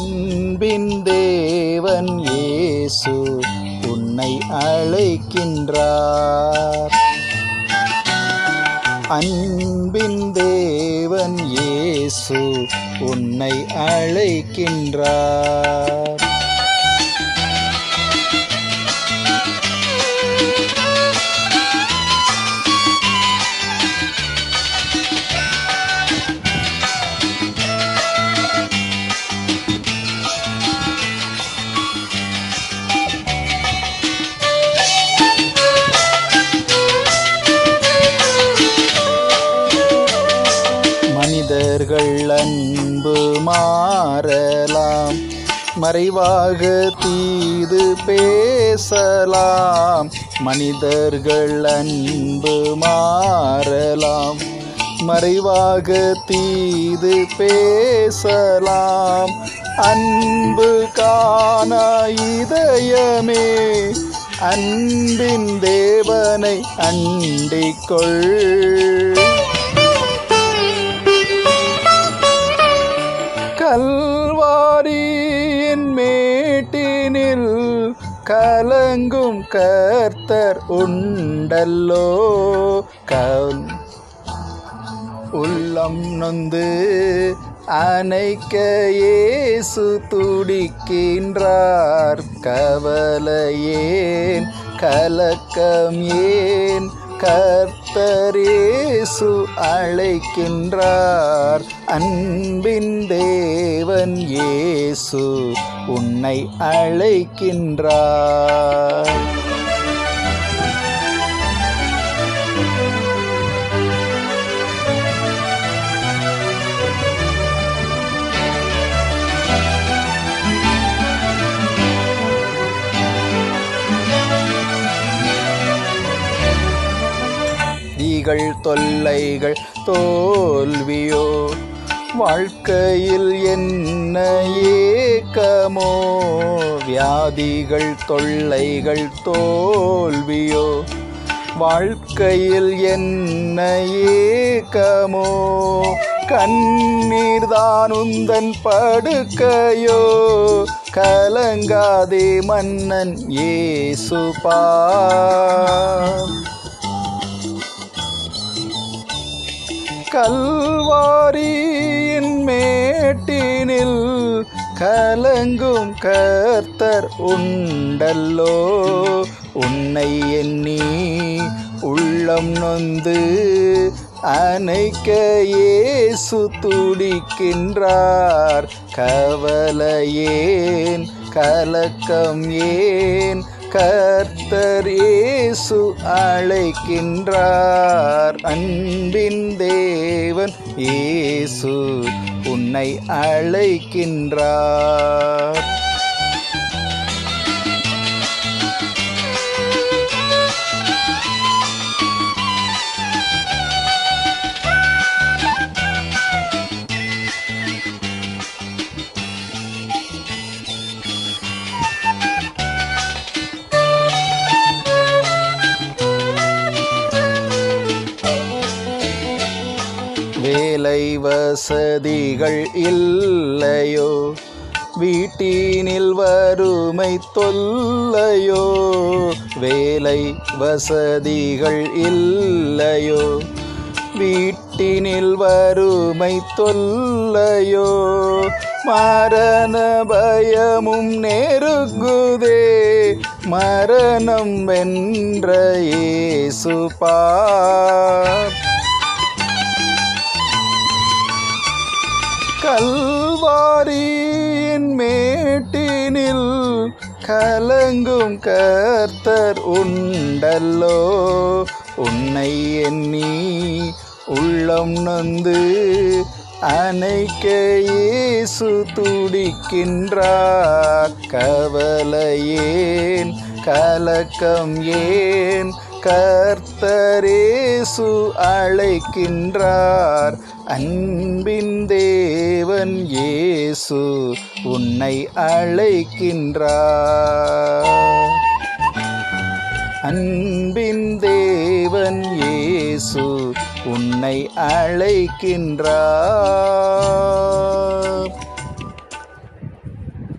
அன்பின் தேவன் இயேசு உன்னை அழைக்கின்றார். அன்பின் தேவன் இயேசு உன்னை அழைக்கின்றார். மனிதர்கள் அன்பு மாறலாம், மறைவாக தீது பேசலாம். மனிதர்கள் அன்பு மாறலாம், மறைவாக தீது பேசலாம். அன்பு காண இதயமே அன்பின் தேவனை அண்டிக்கொள். கல்வாரியின் மேட்டினில் கலங்கும் கர்த்தர் உண்டல்லோ. உள்ளம் நொந்து அணைக்க இயேசு துடிக்கின்றார். கவலையேன் கலக்கம் ஏன், கர்த்தர் இயேசு அழைக்கின்றார். அன்பின் தேவன் இயேசு உன்னை அழைக்கின்றார். தொல்லைகள் தோல்வியோ, வாழ்க்கையில் என்ன ஏக்கமோ. வியாதிகள் தொல்லைகள் தோல்வியோ, வாழ்க்கையில் என்ன ஏக்கமோ. கண்ணீர்தான் உந்தன் படுக்கையோ, கலங்காதே மன்னன் இயேசு பார். கல்வாரியின் மேட்டினில் கலங்கும் கர்த்தர் உண்டல்லோ. உன்னை எண்ணி உள்ளம் நொந்து அணைக்க இயேசு துடிக்கின்றார். கவலையேன் கலக்கம் ஏன், கர்த்தர் இயேசு அழைக்கின்றார். அன்பின் தேவன் இயேசு உன்னை அழைக்கின்றார். வேலை வசதிகள் இல்லையோ, வீட்டினில் வறுமை தொல்லையோ. வேலை வசதிகள் இல்லையோ, வீட்டினில் வறுமை தொல்லையோ. மரண பயமும் நெருங்குதே, மரணம் வென்ற இயேசு பார். கல்வாரியின் மேட்டினில் கலங்கும் கர்த்தர் உண்டல்லோ. உன்னை எண்ணி உள்ளம் நொந்து அணைக்க இயேசு துடிக்கின்றார். கவலையேன் கலக்கம் ஏன், கர்த்தர் இயேசு அழைக்கின்றார். அன்பின் தேவன் இயேசு உன்னை அழைக்கின்றார். அன்பின் தேவன் இயேசு உன்னை அழைக்கின்றார்.